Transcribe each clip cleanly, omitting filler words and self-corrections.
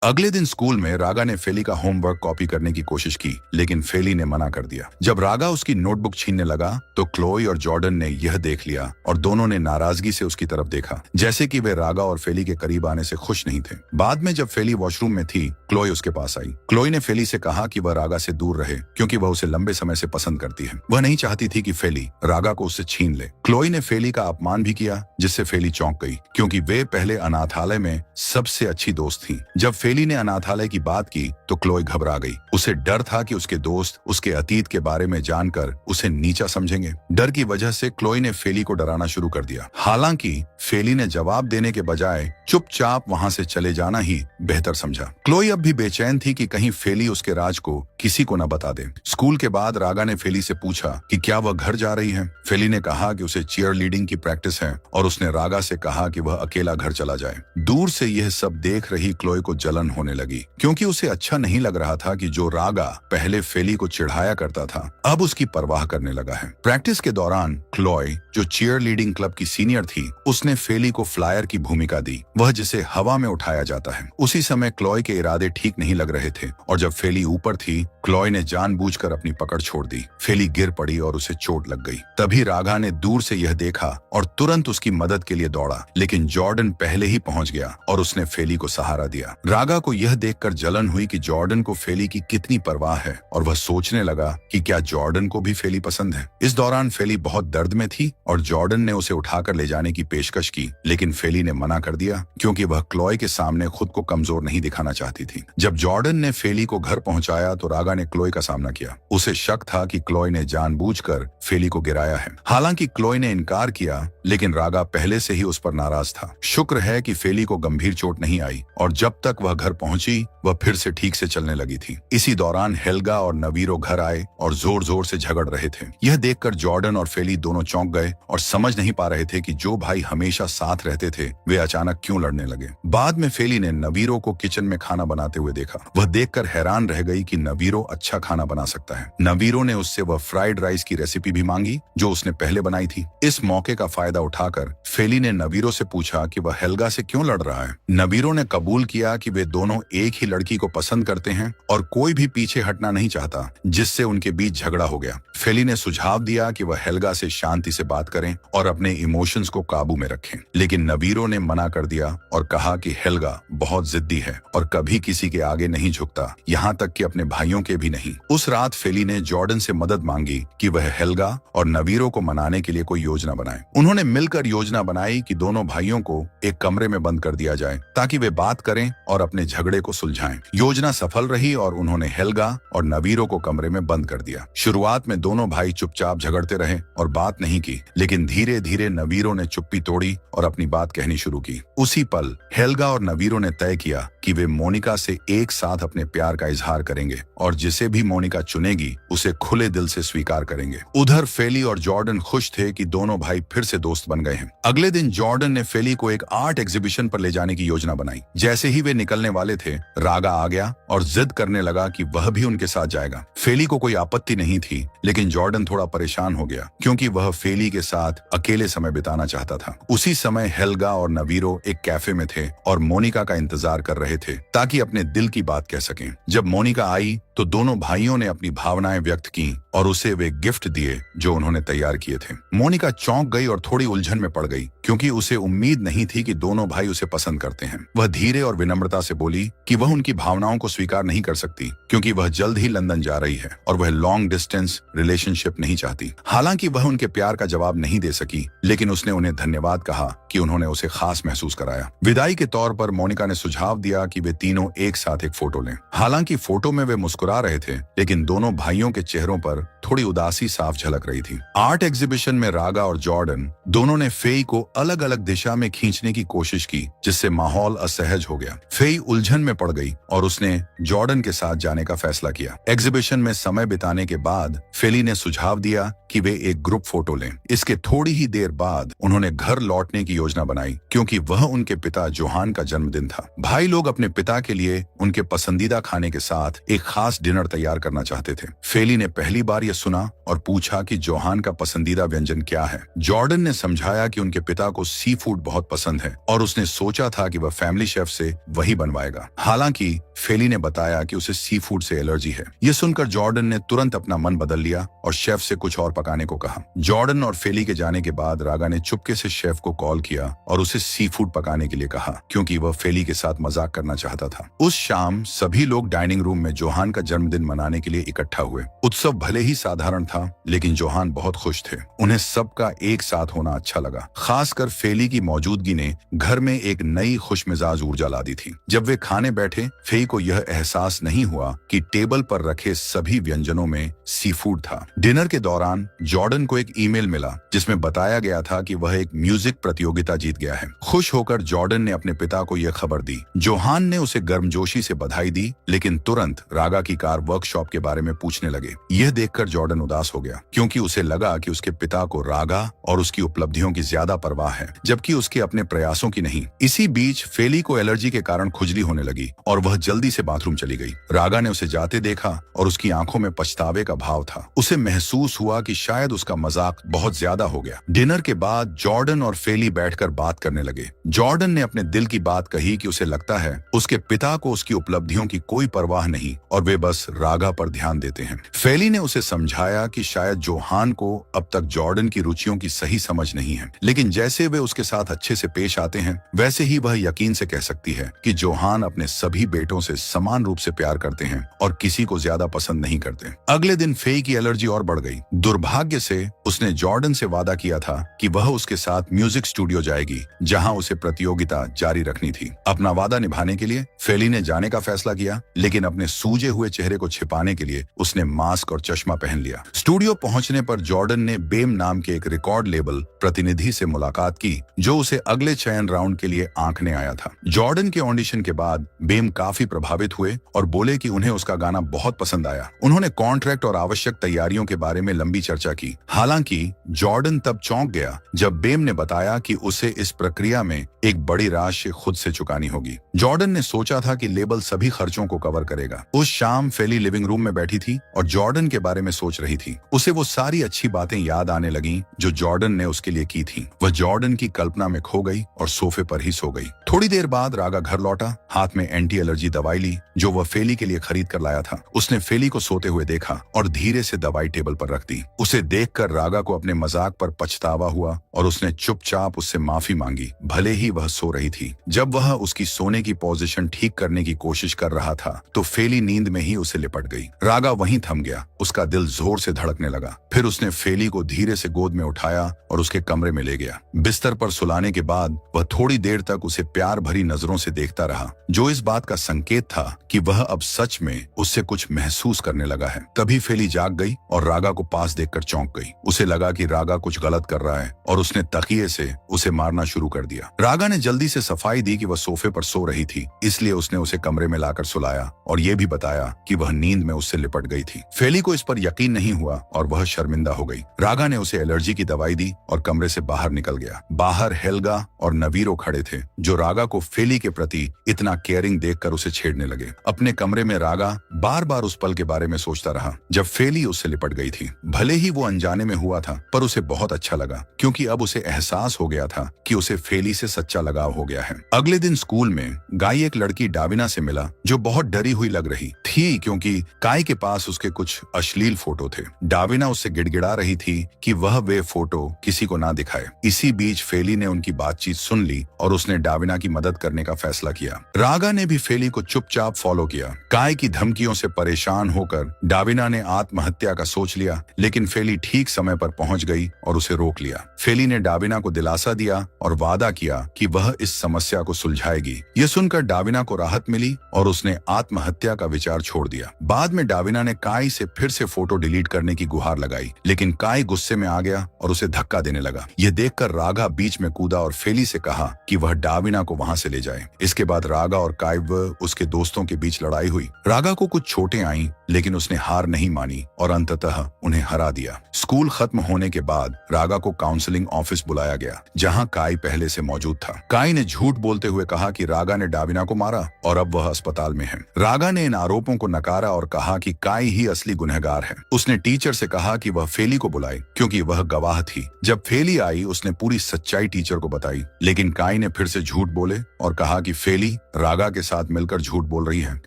अगले दिन स्कूल में रागा ने फेली का होमवर्क कॉपी करने की कोशिश की, लेकिन फेली ने मना कर दिया। जब रागा उसकी नोटबुक छीनने लगा तो क्लोई और जॉर्डन ने यह देख लिया और दोनों ने नाराजगी से उसकी तरफ देखा, जैसे कि वे रागा और फेली के करीब आने से खुश नहीं थे। बाद में जब फेली वॉशरूम में थी, क्लोई उसके पास आई। क्लोई ने फेली से कहा कि वह रागा से दूर रहे, क्योंकि वह उसे लंबे समय से पसंद करती है। वह नहीं चाहती थी कि फेली रागा को उससे छीन ले। क्लोई ने फेली का अपमान भी किया, जिससे फेली चौंक गई, क्योंकि वे पहले अनाथालय में सबसे अच्छी दोस्त थी। जब फेली ने अनाथालय की बात की तो क्लोई घबरा गई। उसे डर था कि उसके दोस्त उसके अतीत के बारे में जानकर उसे नीचा समझेंगे। डर की वजह से क्लोई ने फेली को डराना शुरू कर दिया। हालांकि फेली ने जवाब देने के बजाय चुपचाप वहां से चले जाना ही बेहतर समझा। क्लोई अब भी बेचैन थी कि कहीं फेली उसके राज को किसी को न बता दे। स्कूल के बाद रागा ने फेली से पूछा कि क्या वह घर जा रही है। फेली ने कहा कि उसे चीयर लीडिंग की प्रैक्टिस है और उसने रागा से कहा कि वह अकेला घर चला जाए। दूर से यह सब देख रही क्लोई को जलन होने लगी, क्योंकि उसे अच्छा नहीं लग रहा था कि जो रागा पहले फेली को चिढ़ाया करता था, अब उसकी परवाह करने लगा है। प्रैक्टिस के दौरान क्लोई, जो चीयर लीडिंग क्लब की सीनियर थी, उसने फेली को फ्लायर की भूमिका दी, वह जिसे हवा में उठाया जाता है। उसी समय क्लोई के इरादे ठीक नहीं लग रहे थे और जब फेली ऊपर थी, क्लोई ने जानबूझकर अपनी पकड़ छोड़ दी। फेली गिर पड़ी और उसे चोट लग गई। तभी रागा ने दूर से यह देखा और तुरंत उसकी मदद के लिए दौड़ा, लेकिन जॉर्डन पहले ही पहुंच गया और उसने फेली को सहारा दिया। रागा को यह देखकर जलन हुई कि जॉर्डन को फेली की कितनी परवाह है और वह सोचने लगा कि क्या जॉर्डन को भी फेली पसंद है। इस दौरान फेली बहुत दर्द में थी और जॉर्डन ने उसे उठाकर ले जाने की पेशकश की, लेकिन फेली ने मना कर दिया, क्योंकि वह क्लोई के सामने खुद को कमजोर नहीं दिखाना चाहती थी। जब जॉर्डन ने फेली को घर पहुंचाया तो रागा ने क्लोई का सामना किया। उसे शक था कि क्लोई ने जानबूझकर फेली को गिराया है। हालांकि क्लोई ने इनकार किया, लेकिन रागा पहले से ही उस पर नाराज था। शुक्र है कि फेली को गंभीर चोट नहीं आई और जब तक वह घर पहुंची, वह फिर से ठीक से चलने लगी थी। इसी दौरान हेल्गा और नवीरो घर आए और जोर जोर से झगड़ रहे थे। यह देखकर जॉर्डन और फेली दोनों चौंक गए और समझ नहीं पा रहे थे कि जो भाई हमेशा साथ रहते थे, वे अचानक क्यों लड़ने लगे। बाद में फेली ने नवीरो को किचन में खाना बनाते हुए देखा। वह देखकर हैरान रह गई कि नवीरो अच्छा खाना बना सकता है। नवीरो ने उससे वह फ्राइड राइस की रेसिपी भी मांगी जो उसने पहले बनाई थी। इस मौके का फायदा उठाकर फेली ने नवीरो से पूछा कि वह हेल्गा से क्यों लड़ रहा है। नवीरो ने कबूल किया कि वे दोनों एक ही लड़की को पसंद करते हैं और कोई भी पीछे हटना नहीं चाहता, जिससे उनके बीच झगड़ा हो गया। फेली ने सुझाव दिया कि वह हेल्गा से शांति से बात करें और अपने इमोशंस को काबू में रखें, लेकिन नवीरो ने मना कर दिया और कहा कि हेल्गा बहुत जिद्दी है और कभी किसी के आगे नहीं झुकता, यहाँ तक कि अपने भाइयों के भी नहीं। उस रात फेली ने जॉर्डन से मदद मांगी कि वह हेल्गा और नवीरो को मनाने के लिए कोई योजना बनाए। उन्होंने मिलकर योजना बनाई कि दोनों भाइयों को एक कमरे में बंद कर दिया जाए ताकि वे बात करें और अपने झगड़े को सुलझाएं। योजना सफल रही और उन्होंने हेल्गा और नवीरो को कमरे में बंद कर दिया। शुरुआत में दोनों भाई चुपचाप झगड़ते रहे और बात नहीं की, लेकिन धीरे धीरे नवीरो ने चुप्पी तोड़ी और अपनी बात कहनी शुरू की। उसी पल हेल्गा और नवीरो ने तय किया कि वे मोनिका से एक साथ अपने प्यार का इजहार करेंगे और जिसे भी मोनिका चुनेगी उसे खुले दिल से स्वीकार करेंगे। उधर फेली और जॉर्डन खुश थे कि दोनों भाई फिर से दोस्त बन गए हैं। अगले दिन जॉर्डन ने फेली को एक आर्ट एग्जीबिशन पर ले जाने की योजना बनाई। जैसे ही वे निकलने वाले थे, रागा आ गया और जिद करने लगा कि वह भी उनके साथ जाएगा। फेली को कोई आपत्ति नहीं थी, लेकिन जॉर्डन थोड़ा परेशान हो गया, क्योंकि वह फेली के साथ अकेले समय बिताना चाहता था। उसी समय हेल्गा और नवीरो एक कैफे में थे और मोनिका का इंतजार कर रहे थे ताकि अपने दिल की बात कह सकें। जब मोनिका आई तो दोनों भाइयों ने अपनी भावनाएं व्यक्त की और उसे वे गिफ्ट दिए जो उन्होंने तैयार किए थे। मोनिका चौंक गई और थोड़ी उलझन में पड़ गई, क्योंकि उसे उम्मीद नहीं थी कि दोनों भाई उसे पसंद करते हैं। वह धीरे और विनम्रता से बोली कि वह उनकी भावनाओं को स्वीकार नहीं कर सकती, क्योंकि वह जल्द ही लंदन जा रही है और वह लॉन्ग डिस्टेंस रिलेशनशिप नहीं चाहती। हालांकि वह उनके प्यार का जवाब नहीं दे सकी, लेकिन उसने उन्हें धन्यवाद कहा कि उन्होंने उसे खास महसूस कराया। विदाई के तौर पर मोनिका ने सुझाव दिया कि वे तीनों एक साथ एक फोटो लें। हालांकि फोटो में वे मुस्कुरा रहे थे, लेकिन दोनों भाइयों के चेहरों पर थोड़ी उदासी साफ झलक रही थी। आर्ट एग्जीबिशन में रागा और जॉर्डन दोनों ने फेई को अलग अलग दिशा में खींचने की कोशिश की, जिससे माहौल असहज हो गया। फेई उलझन में पड़ गई और उसने जॉर्डन के साथ जाने का फैसला किया। एग्जीबिशन में समय बिताने के बाद फेली ने सुझाव दिया कि वे एक ग्रुप फोटो लें। इसके थोड़ी ही देर बाद उन्होंने घर लौटने की योजना बनाई, क्योंकि वह उनके पिता जोहान का जन्मदिन था। भाई लोग अपने पिता के लिए उनके पसंदीदा खाने के साथ एक खास खास डिनर तैयार करना चाहते थे। फेली ने पहली बार यह सुना और पूछा कि जोहान का पसंदीदा व्यंजन क्या है। जॉर्डन ने समझाया कि उनके पिता को सी फूड बहुत पसंद है और उसने सोचा था कि वह फैमिली शेफ से वही बनवाएगा। हालांकि फेली ने बताया कि उसे सी फूड से एलर्जी है। यह सुनकर जॉर्डन ने तुरंत अपना मन बदल लिया और शेफ से कुछ और पकाने को कहा। जॉर्डन और फेली के जाने के बाद रागा ने चुपके से शेफ को कॉल किया और उसे सी फूड पकाने के लिए कहा, क्योंकि वह फेली के साथ मजाक करना चाहता था। उस शाम सभी लोग डाइनिंग रूम में जोहान का जन्मदिन मनाने के लिए इकट्ठा हुए। उत्सव भले ही साधारण था, लेकिन जोहान बहुत खुश थे। उन्हें सबका एक साथ होना अच्छा लगा। खासकर फेली की मौजूदगी ने घर में एक नई खुशमिजाज ऊर्जा ला दी थी। जब वे खाने बैठे, फेई को यह एहसास नहीं हुआ कि टेबल पर रखे सभी व्यंजनों में सी फूड था। डिनर के दौरान जॉर्डन को एक ईमेल मिला जिसमें बताया गया था कि वह एक म्यूजिक प्रतियोगिता जीत गया है। खुश होकर जॉर्डन ने अपने पिता को यह खबर दी। जोहान ने उसे गर्मजोशी से बधाई दी, लेकिन तुरंत रागा की कार वर्कशॉप के बारे में पूछने लगे। यह देखकर जॉर्डन उदास हो गया, क्योंकि उसे लगा कि उसके पिता को रागा और उसकी उपलब्धियों की ज्यादा परवाह है, जबकि उसके अपने प्रयासों की नहीं। इसी बीच फेली को एलर्जी के कारण खुजली होने लगी और वह जल्दी से बाथरूम चली गई। रागा ने उसे जाते देखा और उसकी आंखों में पछतावे का भाव था। उसे महसूस हुआ कि शायद उसका मजाक बहुत ज्यादा हो गया। डिनर के बाद जॉर्डन और फेली बैठकर बात करने लगे। जॉर्डन ने अपने दिल की बात कही कि उसे लगता है उसके पिता को उसकी उपलब्धियों की कोई परवाह नहीं और वे बस रागा पर ध्यान देते हैं। फेली ने उसे समझाया कि शायद जोहान को अब तक जॉर्डन की रुचियों की सही समझ नहीं है, लेकिन जैसे वे उसके साथ अच्छे से पेश आते हैं, वैसे ही वह यकीन से कह सकती है कि जोहान अपने सभी बेटों से समान रूप से प्यार करते हैं और किसी को ज्यादा पसंद नहीं करते। अगले दिन फेई की एलर्जी और बढ़ गई। दुर्भाग्य से उसने जॉर्डन से वादा किया था कि वह उसके साथ म्यूजिक स्टूडियो जाएगी, जहां उसे प्रतियोगिता जारी रखनी थी। अपना वादा निभाने के लिए फेली ने जाने का फैसला किया, लेकिन अपने सूजे हुए चेहरे को छिपाने के लिए उसने मास्क और चश्मा पहन लिया। स्टूडियो पहुंचने पर जॉर्डन ने बेम नाम के एक रिकॉर्ड लेबल प्रतिनिधि से मुलाकात की, जो उसे अगले चयन राउंड के लिए आंकने आया था। जॉर्डन के ऑडिशन के बाद बेम काफी प्रभावित हुए और बोले कि उन्हें उसका गाना बहुत पसंद आया। उन्होंने कॉन्ट्रैक्ट और आवश्यक तैयारियों के बारे में लंबी चर्चा की। हालांकि जॉर्डन तब चौंक गया जब बेम ने बताया कि उसे इस प्रक्रिया में एक बड़ी राशि खुद से चुकानी होगी। जॉर्डन ने सोचा था कि लेबल सभी खर्चों को कवर करेगा। उस शाम फेली लिविंग रूम में बैठी थी और जॉर्डन के बारे में सोच रही थी। उसे वो सारी अच्छी बातें याद आने लगीं जो जॉर्डन ने उसके लिए की थी। वह जॉर्डन की कल्पना में खो गई और सोफे पर ही सो गई। थोड़ी देर बाद रागा घर लौटा, हाथ में एंटी एलर्जी दवाई ली जो वह फेली के लिए खरीद कर लाया था। उसने फेली को सोते हुए देखा और धीरे से दवाई टेबल पर रख दी। उसे देखकर रागा को अपने मजाक पर पछतावा हुआ और उसने चुपचाप उससे माफी मांगी, भले ही वह सो रही थी। जब वह उसकी सोने की पोजीशन ठीक करने की कोशिश कर रहा था तो फेली नींद में ही उसे लिपट गई। रागा वहीं थम गया। उसका दिल जोर से धड़कने लगा। फिर उसने फेली को धीरे से गोद में उठाया और उसके कमरे में ले गया। बिस्तर पर सुलाने के बाद वह थोड़ी देर तक उसे प्यार भरी नजरों से देखता रहा, जो इस बात का संकेत था कि वह अब सच में उससे कुछ महसूस करने लगा है। तभी फेली जाग गई और रागा को पास देखकर चौंक गई। उसे लगा कि रागा कुछ गलत कर रहा है और उसने तकिए से उसे मारना शुरू कर दिया। रागा ने जल्दी से सफाई दी कि वह सोफे पर सो रही थी, इसलिए उसने उसे कमरे में लाकर सुलाया और यह भी बताया कि वह नींद में उससे लिपट गई थी। फेली को इस पर यकीन नहीं हुआ और वह शर्मिंदा हो गई। रागा ने उसे एलर्जी की दवाई दी और कमरे से बाहर निकल गया। बाहर हेल्गा और नवीरो खड़े थे, जो रागा को फेली के प्रति इतना केयरिंग देखकर उसे छेड़ने लगे। अपने कमरे में रागा बार बार उस पल के बारे में सोचता रहा जब फेली उससे लिपट गई थी। भले ही वो अनजाने में हुआ था, पर उसे बहुत अच्छा लगा, क्योंकि अब उसे एहसास हो गया था कि उसे फेली से सच्चा लगाव हो गया है। अगले दिन स्कूल में गाई एक लड़की डाविना से मिला जो बहुत डरी हुई लग रही थी, क्योंकि काई के पास उसके कुछ अश्लील फोटो थे। डाविना उससे गिड़गिड़ा रही थी कि वह वे फोटो किसी को ना दिखाए। इसी बीच फेली ने उनकी बातचीत सुन ली और उसने डाविना की मदद करने का फैसला किया। रागा ने भी फेली को चुपचाप फॉलो किया। काय की धमकियों से परेशान होकर डाविना ने आत्महत्या का सोच लिया, लेकिन फेली ठीक समय पर पहुंच गई और उसे रोक लिया। फेली ने डाविना को दिलासा दिया और वादा किया कि वह इस समस्या को सुलझाएगी। यह सुनकर डाविना को राहत मिली और उसने आत्महत्या का विचार छोड़ दिया। बाद में डाविना ने काय से फिर से फोटो डिलीट करने की गुहार लगाई, लेकिन काय गुस्से में आ गया और उसे धक्का देने लगा। यह देखकर रागा बीच में कूदा और फेली से कहा कि वह डाविना को वहां से ले जाए। इसके बाद रागा और काय व उसके दोस्तों के बीच लड़ाई हुई। रागा को कुछ चोटें आईं, लेकिन उसने हार नहीं मानी और अंततः उन्हें हरा दिया। स्कूल खत्म होने के बाद रागा को काउंसलिंग ऑफिस बुलाया गया, जहां काय पहले से मौजूद था। काय ने झूठ बोलते हुए कहा कि रागा ने डाविना को मारा और अब वह अस्पताल में है। रागा ने इन आरोपों को नकारा और कहा कि काई ही असली गुनहगार है। उसने टीचर से कहा कि वह फेली को बुलाए क्योंकि वह गवाह थी। जब फेली आई उसने पूरी सच्चाई टीचर को बताई, लेकिन काई ने फिर से झूठ बोले और कहा कि फेली रागा के साथ मिलकर झूठ बोल रही है।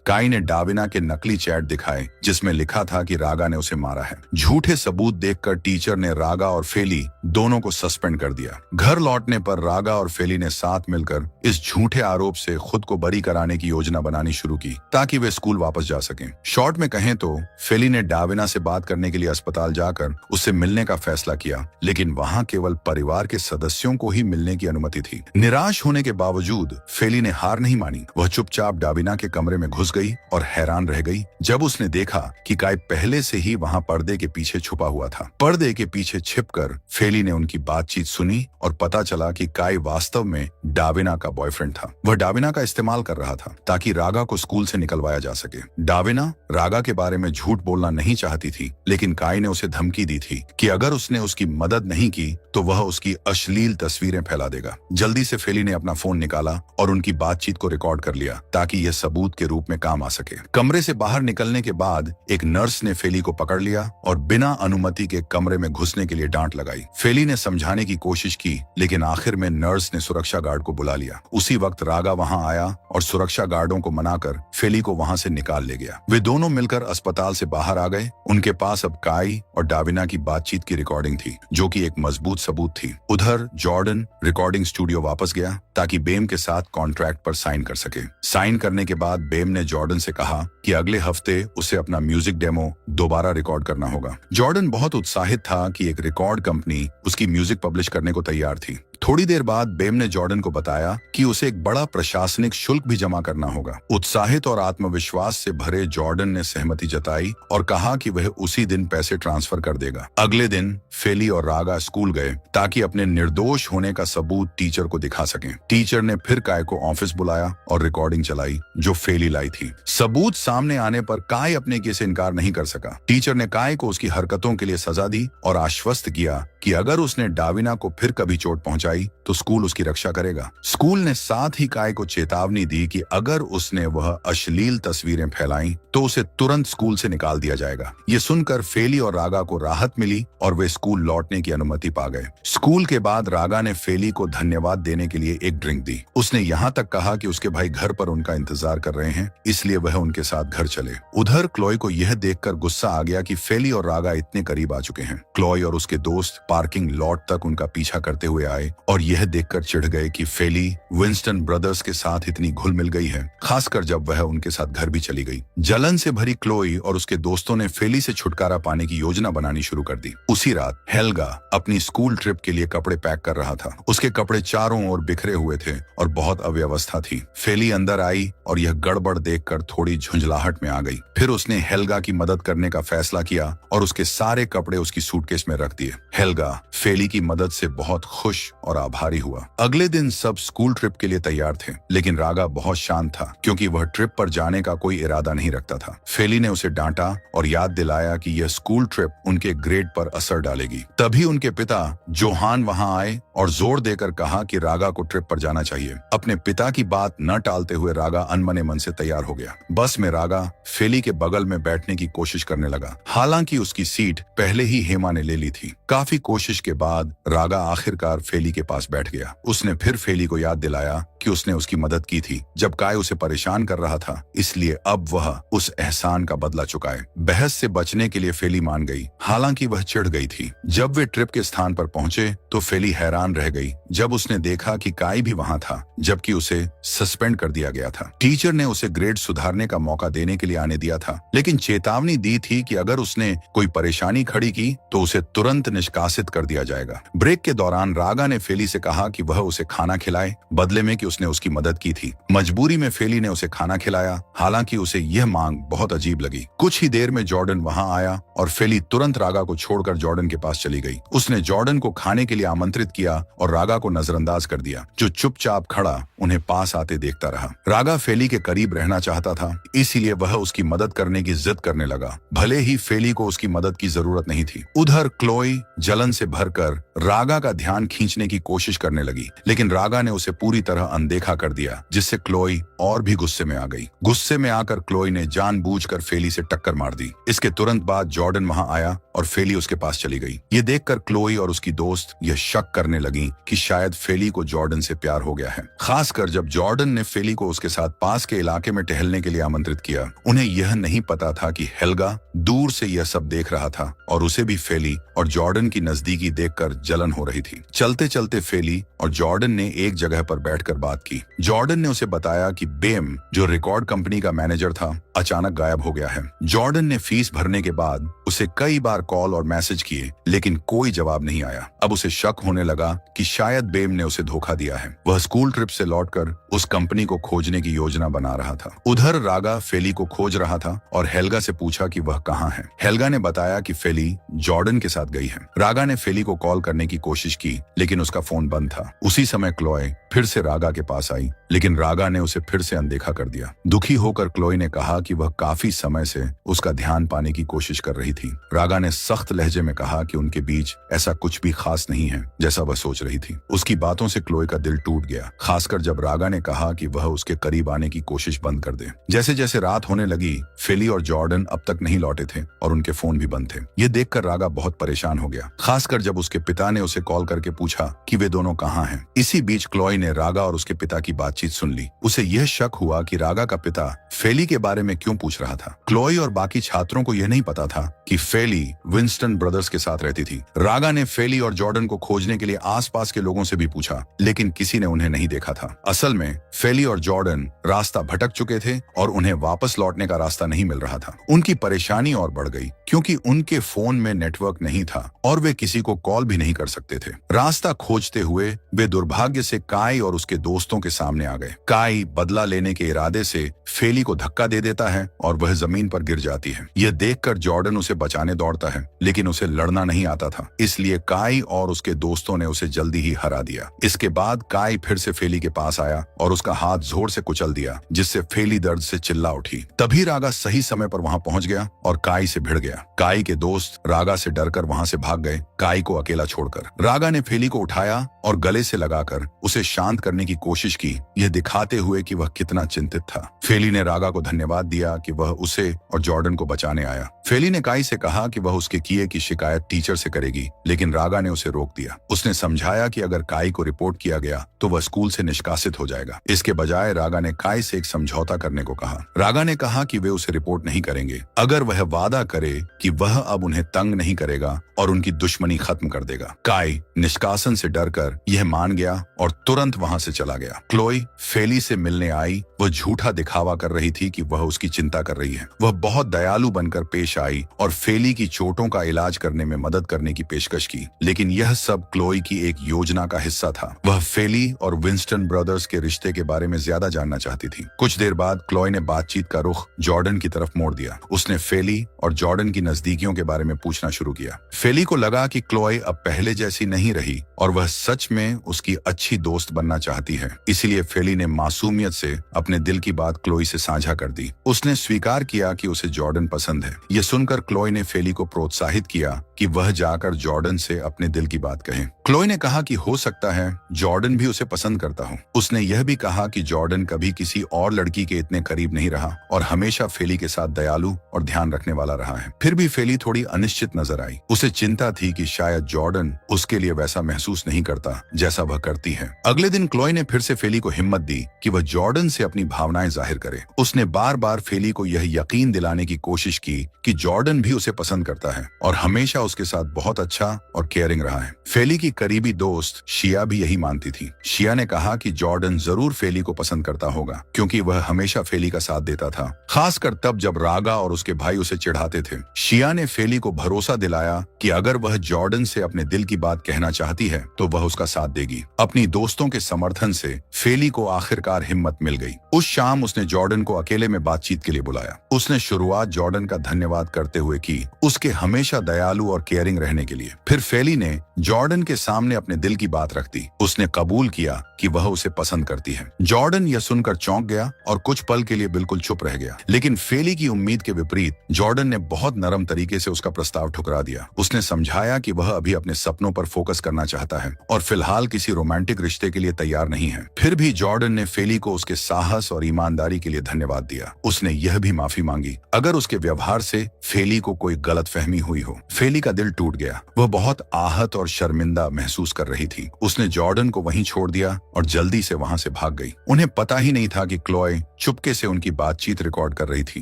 काई ने डाविना के नकली चैट दिखाए जिसमें लिखा था कि रागा ने उसे मारा है। झूठे सबूत देखकर टीचर ने रागा और फेली दोनों को सस्पेंड कर दिया। घर लौटने पर रागा और फेली ने साथ मिलकर इस झूठे आरोप से खुद को बरी कराने की योजना बनानी शुरू की ताकि वे स्कूल वापस जा सकें। शॉर्ट में कहें तो फेली ने डाविना से बात करने के लिए अस्पताल जाकर उससे मिलने का फैसला किया, लेकिन वहां केवल परिवार के सदस्यों को ही मिलने की अनुमति थी। निराश होने के बावजूद फेली ने हार नहीं मानी। वह चुपचाप डाविना के कमरे में घुस गई और हैरान रह गई जब उसने देखा कि काई पहले से ही वहां पर्दे के पीछे छुपा हुआ था। पर्दे के पीछे छिपकर फेली ने उनकी बातचीत सुनी और पता चला कि काई वास्तव में डाविना का बॉयफ्रेंड था। वह डाविना का इस्तेमाल कर रहा था ताकि रागा को स्कूल से निकलवाया जा सके। डाविना रागा के बारे में झूठ बोलना नहीं चाहती थी, लेकिन काई ने उसे धमकी दी थी कि अगर उसने उसकी मदद नहीं की तो वह उसकी अश्लील तस्वीरें फैला देगा। जल्दी से फेली ने अपना फोन निकाला और उनकी बातचीत को रिकॉर्ड कर लिया ताकि यह सबूत के रूप में काम आ सके। कमरे से बाहर निकलने के बाद एक नर्स ने फेली को पकड़ लिया और बिना अनुमति के कमरे में घुसने के लिए डांट लगाई। फेली ने समझाने की कोशिश की, लेकिन आखिर में नर्स ने सुरक्षा गार्ड को बुला लिया। उसी वक्त रागा वहां आया और सुरक्षा गार्डों को मनाकर फेली को वहां से निकाल ले गया। वे दोनों मिलकर अस्पताल से बाहर आ गए। उनके पास अब काई और डाविना की बातचीत की रिकॉर्डिंग थी, जो कि एक मजबूत सबूत थी। उधर जॉर्डन रिकॉर्डिंग स्टूडियो वापस गया ताकि बेम के साथ कॉन्ट्रैक्ट पर साइन कर सके। साइन करने के बाद बेम ने जॉर्डन से कहा कि अगले हफ्ते उसे अपना म्यूजिक डेमो दोबारा रिकॉर्ड करना होगा। जॉर्डन बहुत उत्साहित था कि एक रिकॉर्ड कंपनी उसकी म्यूजिक पब्लिश करने को तैयार थी। थोड़ी देर बाद बेम ने जॉर्डन को बताया कि उसे एक बड़ा प्रशासनिक शुल्क भी जमा करना होगा। उत्साहित और आत्मविश्वास से भरे जॉर्डन ने सहमति जताई और कहा कि वह उसी दिन पैसे ट्रांसफर कर देगा। अगले दिन फेली और रागा स्कूल गए ताकि अपने निर्दोष होने का सबूत टीचर को दिखा सकें। टीचर ने फिर काय को ऑफिस बुलाया और रिकॉर्डिंग चलाई जो फेली लाई थी। सबूत सामने आने पर काय अपने केस से इनकार नहीं कर सका। टीचर ने काय को उसकी हरकतों के लिए सजा दी और आश्वस्त किया कि अगर उसने डाविना को फिर कभी चोट पहुंचाई तो स्कूल उसकी रक्षा करेगा। स्कूल ने साथ ही काय को चेतावनी दी कि अगर उसने वह अश्लील तस्वीरें फैलाई तो उसे तुरंत स्कूल से निकाल दिया जाएगा। ये सुनकर फेली और रागा को राहत मिली और वे स्कूल लौटने की अनुमति पा गए। स्कूल के बाद रागा ने फेली को धन्यवाद देने के लिए एक ड्रिंक दी। उसने यहाँ तक कहा कि उसके भाई घर पर उनका इंतजार कर रहे हैं, इसलिए वह उनके साथ घर चले। उधर क्लोई को यह देखकर गुस्सा आ गया कि फेली और रागा इतने करीब आ चुके हैं। क्लोई और उसके दोस्त पार्किंग लॉट तक उनका पीछा करते हुए आए और यह देखकर चिढ़ गए कि फेली विंस्टन ब्रदर्स के साथ इतनी घुल मिल गई है, खासकर जब वह उनके साथ घर भी चली गई। जलन से भरी क्लोई और उसके दोस्तों ने फेली से छुटकारा पाने की योजना बनानी शुरू कर दी। उसी रात हेल्गा अपनी स्कूल ट्रिप के लिए कपड़े पैक कर रहा था। उसके कपड़े चारों ओर बिखरे हुए थे और बहुत अव्यवस्था थी। फेली अंदर आई और यह गड़बड़ देखकर थोड़ी झुंझलाहट में आ गई। फिर उसने हेल्गा की मदद करने का फैसला किया और उसके सारे कपड़े उसकी सूटकेस में रख दिए। हेल्गा फेली की मदद से बहुत खुश और आभारी हुआ। अगले दिन सब स्कूल ट्रिप के लिए तैयार थे, लेकिन रागा बहुत शांत था क्योंकि वह ट्रिप पर जाने का कोई इरादा नहीं रखता था। फेली ने उसे डांटा और याद दिलाया कि यह स्कूल ट्रिप उनके ग्रेड पर असर डालेगी। तभी उनके पिता जोहान वहां आए और जोर देकर कहा कि रागा को ट्रिप पर जाना चाहिए। अपने पिता की बात न टालते हुए रागा अनमने मन से तैयार हो गया। बस में रागा फेली के बगल में बैठने की कोशिश करने लगा। हालांकि उसकी सीट पहले ही हेमा ने ले ली थी। काफी कोशिश के बाद रागा आखिरकार फेली के पास बैठ गया। उसने फिर फेली को याद दिलाया कि उसने उसकी मदद की थी जब काय उसे परेशान कर रहा था, इसलिए अब वह उस एहसान का बदला चुकाए। बहस से बचने के लिए फेली मान गई, हालांकि वह चिढ़ गई थी। जब वे ट्रिप के स्थान पर पहुंचे तो फेली हैरान रह गई जब उसने देखा कि काय भी वहां था, जबकि उसे सस्पेंड कर दिया गया था। टीचर ने उसे ग्रेड सुधारने का मौका देने के लिए आने दिया था, लेकिन चेतावनी दी थी कि अगर उसने कोई परेशानी खड़ी की तो उसे तुरंत निष्कासित कर दिया जाएगा। ब्रेक के दौरान रागा ने फेली से कहा कि वह उसे खाना खिलाए, बदले में कि उसने उसकी मदद की थी। मजबूरी में फेली ने उसे खाना खिलाया, हालांकि उसे यह मांग बहुत अजीब लगी। कुछ ही देर में जॉर्डन वहां आया और फेली तुरंत रागा को छोड़कर जॉर्डन के पास चली गई। उसने जॉर्डन को खाने के लिए आमंत्रित किया और रागा को नजरअंदाज कर दिया, जो चुपचाप खड़ा उन्हें पास आते देखता रहा। रागा फेली के करीब रहना चाहता था, इसीलिए वह उसकी मदद करने की जिद करने लगा, भले ही फेली को उसकी मदद की जरूरत नहीं थी। उधर क्लोई जलन से भरकर रागा का ध्यान खींचने की कोशिश करने लगी, लेकिन रागा ने उसे पूरी तरह अनदेखा कर दिया, जिससे क्लोई और भी गुस्से में आ गई। गुस्से में आकर क्लोई ने जानबूझकर फेली से टक्कर मार दी। इसके तुरंत बाद जॉर्डन वहां आया और फेली उसके पास चली गई। ये देखकर क्लोई और उसकी दोस्त यह शक करने लगी कि शायद फेली को जॉर्डन से प्यार हो गया है। खासकर जब जॉर्डन ने फेली को उसके साथ पास के इलाके में टहलने के लिए आमंत्रित किया। उन्हें यह नहीं पता था कि हेल्गा दूर से यह सब देख रहा था और उसे भी फेली और जॉर्डन की नजदीकी देखकर जलन हो रही थी। चलते चलते फेली और जॉर्डन ने एक जगह पर बैठकर बात की। जॉर्डन ने उसे बताया कि बेम, जो रिकॉर्ड कंपनी का मैनेजर था, अचानक गायब हो गया है। जॉर्डन ने फीस भरने के बाद उसे कई बार कॉल और मैसेज किए, लेकिन कोई जवाब नहीं आया। अब उसे शक होने लगा कि शायद बेम ने उसे धोखा दिया है। वह स्कूल ट्रिप से लौटकर उस कंपनी को खोजने की योजना बना रहा था। उधर रागा फेली को खोज रहा था और हेल्गा से पूछा कि वह कहाँ है। हेल्गा ने बताया कि फेली जॉर्डन के साथ गई है। रागा ने फेली को कॉल करने की कोशिश की, लेकिन उसका फोन बंद था। उसी समय क्लोए फिर से रागा के पास आई, लेकिन रागा ने उसे फिर से अनदेखा कर दिया। दुखी होकर क्लोई ने कहा कि वह काफी समय से उसका ध्यान पाने की कोशिश कर रही थी। रागा ने सख्त लहजे में कहा कि उनके बीच ऐसा कुछ भी खास नहीं है जैसा वह सोच रही थी। उसकी बातों से क्लोई का दिल टूट गया, खासकर जब रागा ने कहा कि वह उसके करीब आने की कोशिश बंद कर दे। जैसे जैसे रात होने लगी, फेली और जॉर्डन अब तक नहीं लौटे थे और उनके फोन भी बंद थे। ये देखकर रागा बहुत परेशान हो गया, खासकर जब उसके पिता ने उसे कॉल करके पूछा कि वे दोनों कहाँ हैं। इसी बीच क्लोई ने रागा और उसके पिता की बातचीत सुन ली। उसे यह शक हुआ कि रागा का पिता फेली के बारे में क्यों पूछ रहा था। क्लोई और बाकी छात्रों को यह नहीं पता था कि फेली विंस्टन ब्रदर्स के साथ रहती थी। रागा ने फेली और जॉर्डन को खोजने के लिए आसपास के लोगों से भी पूछा, लेकिन किसी ने उन्हें नहीं देखा था। असल में फेली और जॉर्डन रास्ता भटक चुके थे और उन्हें वापस लौटने का रास्ता नहीं मिल रहा था। उनकी परेशानी और बढ़ गई, क्योंकि उनके फोन में नेटवर्क नहीं था और वे किसी को कॉल भी नहीं कर सकते थे। रास्ता खोजते हुए वे दुर्भाग्य से काई और उसके दोस्तों के सामने आ गए। काई बदला लेने के इरादे से फेली को धक्का दे देता है और वह जमीन पर गिर जाती है। यह देखकर जॉर्डन उसे बचाने दौड़ता है, लेकिन उसे लड़ना नहीं आता था, इसलिए काई और उसके दोस्तों ने उसे जल्दी ही हरा दिया। इसके बाद काई फिर से फेली के पास आया और उसका हाथ जोर से कुचल दिया, जिससे फेली दर्द से चिल्ला उठी। तभी रागा सही समय पर वहां पहुंच गया और काई से भिड़ गया। काई के दोस्त रागा से डरकर वहां से भाग गए, काई को अकेला छोड़कर। रागा ने फेली को उठाया और गले से लगाकर उसे शांत करने की कोशिश की, यह दिखाते हुए कि वह कितना चिंतित था। फेली ने रागा को धन्यवाद दिया कि वह उसे और जॉर्डन को बचाने आया। फेली ने काई से कहा कि वह उसके किए की शिकायत टीचर से करेगी, लेकिन रागा ने उसे रोक दिया। उसने समझाया कि अगर काई को रिपोर्ट किया गया तो वह स्कूल से निष्कासित हो जाएगा। इसके बजाय रागा ने काई से एक समझौता करने को कहा। रागा ने कहा कि वे उसे रिपोर्ट नहीं करेंगे अगर वह वादा करे कि वह अब उन्हें तंग नहीं करेगा और उनकी दुश्मनी खत्म कर देगा। काई निष्कासन से डरकर यह मान गया और तुरंत वहां से चला गया। क्लोई फेली से मिलने आई। वह झूठा दिखावा कर रही थी कि वह उसकी चिंता कर रही है। वह बहुत दयालु बनकर पेश आई और फेली की चोटों का इलाज करने में मदद करने की पेशकश की, लेकिन यह सब क्लोई की एक योजना का हिस्सा था। वह फेली और विंस्टन ब्रदर्स के रिश्ते के बारे में ज्यादा जानना चाहती थी। कुछ देर बाद क्लोई ने बातचीत का रुख जॉर्डन की तरफ मोड़ दिया। उसने फेली और जॉर्डन की नजदीकियों के बारे में पूछना शुरू किया। फेली को लगा कि क्लोई अब पहले जैसी नहीं रही और वह सच में उसकी अच्छी दोस्त बनना चाहती है। इसीलिए फेली ने मासूमियत से अपने दिल की बात क्लोई से साझा कर दी। उसने स्वीकार किया कि उसे जॉर्डन पसंद है। यह सुनकर क्लोई ने फेली को प्रोत्साहित किया कि वह जाकर जॉर्डन से अपने दिल की बात कहे। क्लोई ने कहा कि हो सकता है जॉर्डन भी उसे पसंद करता हो। उसने यह भी कहा कि जॉर्डन कभी किसी और लड़की के इतने करीब नहीं रहा और हमेशा फेली के साथ दयालु और ध्यान रखने वाला रहा है। फिर भी फेली थोड़ी अनिश्चित नजर आई। उसे चिंता थी कि शायद जॉर्डन उसके लिए वैसा महसूस नहीं करता जैसा वह करती है। अगले दिन क्लोई ने फिर से फेली को हिम्मत दी कि वह जॉर्डन से अपनी भावनाएं जाहिर करे। उसने बार बार फेली को यह यकीन दिलाने की कोशिश की कि जॉर्डन भी उसे पसंद करता है और हमेशा उसके साथ बहुत अच्छा और केयरिंग रहा है। फेली की करीबी दोस्त शिया भी यही मानती थी। शिया ने कहा कि जॉर्डन जरूर फेली को पसंद करता होगा, क्योंकि वह हमेशा फेली का साथ देता था, खासकर तब जब रागा और उसके भाई उसे चिढ़ाते थे। शिया ने फेली को भरोसा दिलाया कि अगर वह जॉर्डन से अपने दिल की बात कहना चाहती है तो वह उसका साथ देगी। अपनी दोस्तों के समर्थन से फेली को आखिरकार हिम्मत मिल गई। उस शाम उसने जॉर्डन को अकेले में बातचीत के लिए बुलाया। उसने शुरुआत जॉर्डन का धन्यवाद करते हुए की, उसके हमेशा दयालु और केयरिंग रहने के लिए। फिर फेली ने जॉर्डन के सामने अपने दिल की बात रख दी। उसने कबूल किया कि वह उसे पसंद करती है। जॉर्डन यह सुनकर चौंक गया और कुछ पल के लिए बिल्कुल चुप रह गया। लेकिन फेली की उम्मीद के विपरीत जॉर्डन ने बहुत नरम तरीके से उसका प्रस्ताव ठुकरा दिया। उसने समझाया कि वह अभी अपने सपनों पर फोकस करना चाहता है और फिलहाल किसी रोमांटिक रिश्ते के लिए तैयार नहीं है। फिर भी जॉर्डन ने फेली को उसके साहस और ईमानदारी के लिए धन्यवाद दिया। उसने यह भी माफी मांगी अगर उसके व्यवहार से फेली को कोई गलतफहमी हुई हो। फेली का दिल टूट गया। वह बहुत आहत और शर्मिंदा महसूस कर रही थी। उसने जॉर्डन को वहीं छोड़ दिया और जल्दी से वहां से भाग गई। उन्हें पता ही नहीं था कि क्लोए चुपके से उनकी बातचीत रिकॉर्ड कर रही थी।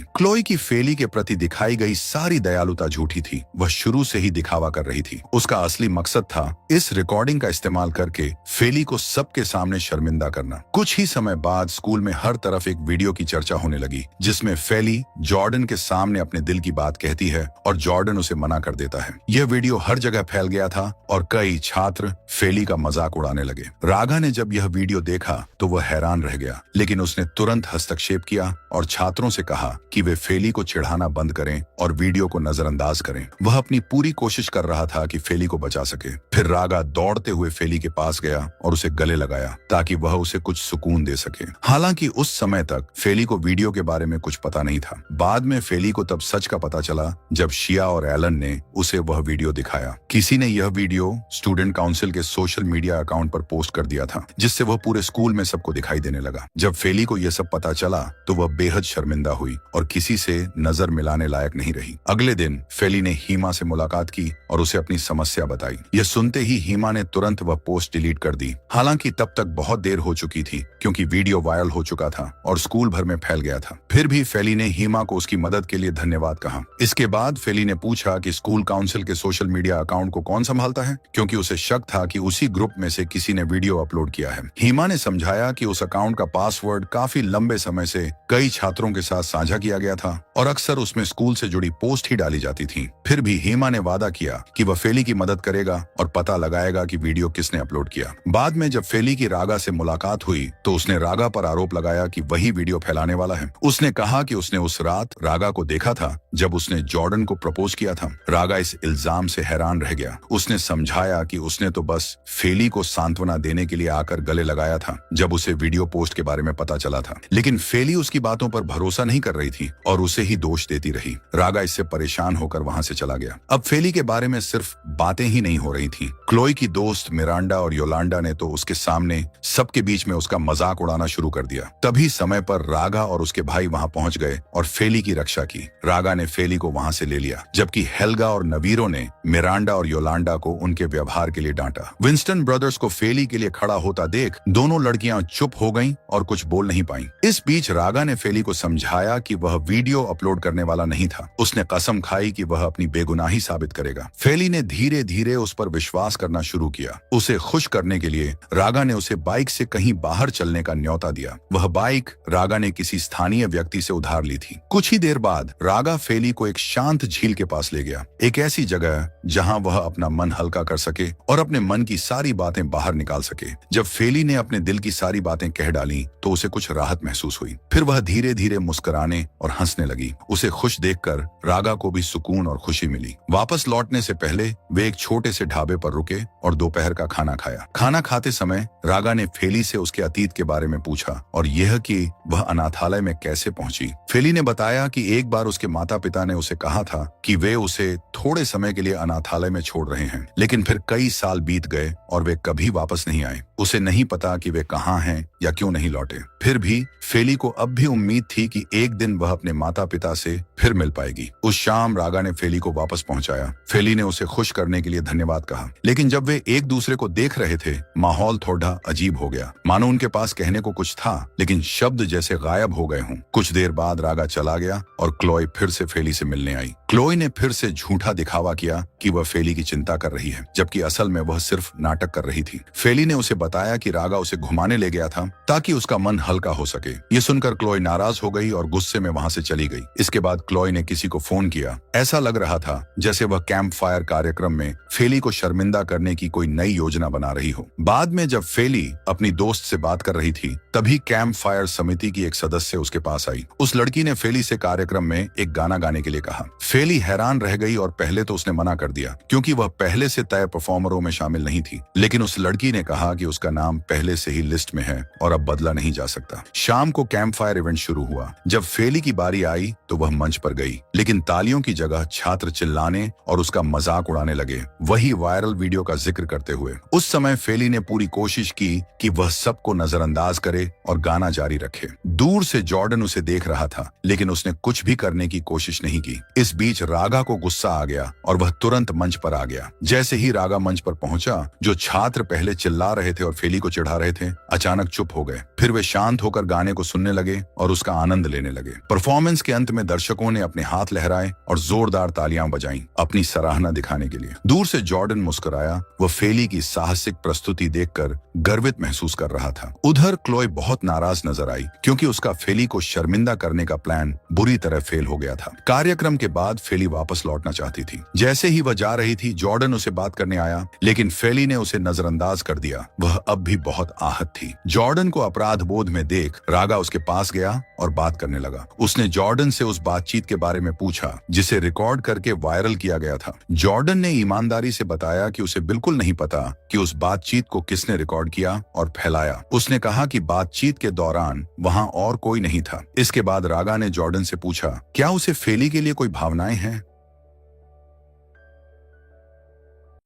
क्लोए की फेली के प्रति दिखाई गई सारी दयालुता झूठी थी। वह शुरू से ही दिखावा कर रही थी। उसका असली मकसद था इस रिकॉर्डिंग का इस्तेमाल करके फेली को सबके सामने शर्मिंदा करना। कुछ ही समय बाद स्कूल में हर तरफ एक वीडियो की चर्चा होने लगी जिसमें फेली जॉर्डन के सामने अपने दिल की बात कहती है और जॉर्डन उसे मना कर देता है। यह वीडियो हर जगह फैल गया था और कई छात्र फेली का मजाक उड़ाने लगे। रागा ने जब यह वीडियो देखा तो वह हैरान रह गया, लेकिन उसने तुरंत हस्तक्षेप किया और छात्रों से कहा कि वे फेली को चिढ़ाना बंद करें और वीडियो को नजरअंदाज करें। वह अपनी पूरी कोशिश कर रहा था कि फेली को बचा सके। फिर रागा दौड़ते हुए फेली के पास गया और उसे गले लगाया ताकि वह उसे कुछ सुकून दे सके। हालांकि उस समय तक फेली को वीडियो के बारे में कुछ पता नहीं था। बाद में फेली को तब सच का पता चला जब शिया और एलन ने उसे वह वीडियो दिखाया। किसी ने यह वीडियो स्टूडेंट काउंसिल के सोशल मीडिया अकाउंट पर पोस्ट कर दिया था, जिससे वह पूरे स्कूल में सबको दिखाई देने लगा। जब फेली को यह सब पता चला तो वह बेहद शर्मिंदा हुई और किसी से नजर मिलाने लायक नहीं रही। अगले दिन फेली ने हीमा से मुलाकात की और उसे अपनी समस्या बताई। यह सुनते ही हीमा ने तुरंत वह पोस्ट डिलीट कर दी। हालांकि तब तक बहुत देर हो चुकी थी क्योंकि वीडियो वायरल हो चुका था और स्कूल भर में फैल गया था। फिर भी फेली ने हीमा को उसकी मदद के लिए धन्यवाद कहा। इसके बाद फेली ने पूछा कि स्कूल काउंसिल के सोशल मीडिया अकाउंट को कौन संभालता है, क्योंकि उसे शक था कि उसी ग्रुप में से किसी ने वीडियो अपलोड किया है। हीमा ने समझाया कि उस अकाउंट का पासवर्ड काफी लंबे समय से कई छात्रों के साथ साझा किया गया था और अक्सर उसमें स्कूल से जुड़ी पोस्ट ही डाली जाती थी। फिर भी हीमा ने वादा किया कि वह फेली की मदद करेगा और पता लगाएगा कि वीडियो किसने अपलोड किया। बाद में जब फेली की रागा से मुलाकात हुई तो उसने रागा पर आरोप लगाया कि वही वीडियो फैलाने वाला है। उसने कहा कि उसने उस रात रागा को देखा था जब उसने जॉर्डन को प्रपोज किया था। रागा इस इल्जाम से हैरान रह गया। उसने समझाया कि उसने तो बस फेली को सांत्वना देने के लिए आकर गले लगाया था जब उसे वीडियो पोस्ट के बारे में पता चला था, लेकिन फेली उसकी बातों पर भरोसा नहीं कर रही थी और उसे ही दोष देती रही। रागा इससे परेशान होकर वहां से चला गया। अब फेली के बारे में सिर्फ बातें ही नहीं हो रही थी। क्लोई की दोस्त मिरांडा और योलांडा ने तो उसके सामने सबके बीच में उसका मजाक उड़ाना शुरू कर दिया। तभी समय पर रागा और उसके भाई वहां पहुंच गए और फेली की रक्षा की। रागा ने फेली को वहां से ले लिया, जबकि हेल्गा और नवीरो ने मिरांडा और योलांडा को उनके व्यवहार के लिए डांटा। विंस्टन ब्रदर्स को फेली के लिए खड़ा होता देख दोनों लड़कियां चुप हो गईं और कुछ बोल नहीं पाईं। इस बीच रागा ने फेली को समझाया कि वह वीडियो अपलोड करने वाला नहीं था। उसने कसम खाई कि वह अपनी बेगुनाही साबित करेगा। फेली ने धीरे धीरे उस पर विश्वास करना शुरू किया। उसे खुश करने के लिए रागा ने उसे बाइक से कहीं बाहर चलने का न्योता दिया। वह बाइक रागा ने किसी स्थानीय व्यक्ति से उधार ली थी। कुछ ही देर बाद रागा फेली को एक शांत झील के पास ले गया, एक ऐसी जगह जहां वह अपना मन हल्का कर सके और अपने मन की सारी बातें बाहर निकाल सके। जब फेली ने अपने दिल की सारी बातें कह डाली तो उसे कुछ राहत महसूस हुई। फिर वह धीरे धीरे मुस्कुराने और हंसने लगी। उसे खुश देखकर रागा को भी सुकून और खुशी मिली। वापस लौटने से पहले वे एक छोटे से ढाबे पर रुके और दोपहर का खाना खाया। खाना खाते समय रागा ने फेली से उसके अतीत के बारे में पूछा और यह कि वह अनाथालय में कैसे पहुंची। फेली ने बताया कि एक बार उसके माता पिता ने उसे कहा था कि वे उसे थोड़े समय के लिए अनाथालय में छोड़ रहे हैं, लेकिन फिर कई साल बीत गए और वे कभी वापस नहीं आए। उसे नहीं पता कि वे कहाँ हैं या क्यों नहीं लौटे। फिर भी फेली को अब भी उम्मीद थी कि एक दिन वह अपने माता पिता से फिर मिल पाएगी। उस शाम रागा ने फेली को वापस पहुंचाया। फेली ने उसे खुश करने के लिए धन्यवाद कहा, लेकिन जब वे एक दूसरे को देख रहे थे माहौल थोड़ा अजीब हो गया, मानो उनके पास कहने को कुछ था लेकिन शब्द जैसे गायब हो गए हों। कुछ देर बाद रागा चला गया और क्लोई फिर से फेली से मिलने आई। क्लोई ने फिर से झूठा दिखावा किया कि वह फेली की चिंता कर रही है, जबकि असल में वह सिर्फ नाटक कर रही थी। फेली ने उसे बताया कि रागा उसे घुमाने ले गया था ताकि उसका मन हल्का हो सके। ये सुनकर क्लोई नाराज हो गई और गुस्से में वहां से चली गई। इसके बाद क्लोई ने किसी को फोन किया। ऐसा लग रहा था जैसे वह कैंप फायर कार्यक्रम में फेली को शर्मिंदा करने की कोई नई योजना बना रही हो। बाद में जब फेली अपनी दोस्त से बात कर रही थी, तभी कैंप फायर समिति की एक सदस्य उसके पास आई। उस लड़की ने फेली से कार्यक्रम में एक गाना गाने के लिए कहा। फेली हैरान रह गई और पहले तो उसने मना कर दिया क्योंकि वह पहले से तय परफॉर्मरों में शामिल नहीं थी। लेकिन उस लड़की ने कहा कि उसका नाम पहले से ही लिस्ट में है और अब बदला नहीं जा सकता। शाम को कैंप फायर इवेंट शुरू हुआ। जब फेली की बारी आई तो वह मंच पर गई, लेकिन तालियों की जगह छात्र चिल्लाने और उसका मजाक उड़ाने लगे, वही वायरल वीडियो का जिक्र करते हुए। उस समय फेली ने पूरी कोशिश की कि वह सबको नजरअंदाज करे और गाना जारी रखे। दूर से जॉर्डन उसे देख रहा था, लेकिन उसने कुछ भी करने की कोशिश नहीं की। इस बीच रागा को गुस्सा आ गया और वह तुरंत मंच पर आ गया। जैसे ही रागा मंच पर पहुंचा, जो छात्र पहले चिल्ला रहे थे और फेली को चिढ़ा रहे थे, अचानक चुप हो गए। फिर वे शांत होकर गाने को सुनने लगे और उसका आनंद लेने लगे। परफॉर्मेंस के अंत में दर्शकों ने अपने हाथ लहराए और जोरदार तालियां बजाईं, अपनी सराहना दिखाने के लिए। दूर से जॉर्डन मुस्कुराया। वह फेली की साहसिक प्रस्तुति देखकर गर्वित महसूस कर रहा था। उधर क्लोई बहुत नाराज नजर आई क्योंकि उसका फेली को शर्मिंदा करने का प्लान बुरी तरह फेल हो गया था। कार्यक्रम के बाद फेली वापस लौटना चाहती थी। जैसे ही वह जा रही थी, जॉर्डन उसे बात करने आया, लेकिन फेली ने उसे नजरअंदाज कर दिया। वह अब भी बहुत आहत थी। जॉर्डन को अपराध बोध में देख रागा उसके पास गया और बात करने लगा। उसने जॉर्डन से उस बातचीत के बारे में पूछा जिसे रिकॉर्ड करके वायरल किया गया था। जॉर्डन ने ईमानदारी से बताया कि उसे बिल्कुल नहीं पता कि उस बातचीत को किसने रिकॉर्ड किया और फैलाया। उसने कहा कि बातचीत के दौरान वहां और कोई नहीं था। इसके बाद रागा ने जॉर्डन से पूछा, क्या उसे फेली के लिए कोई भावनाएं हैं?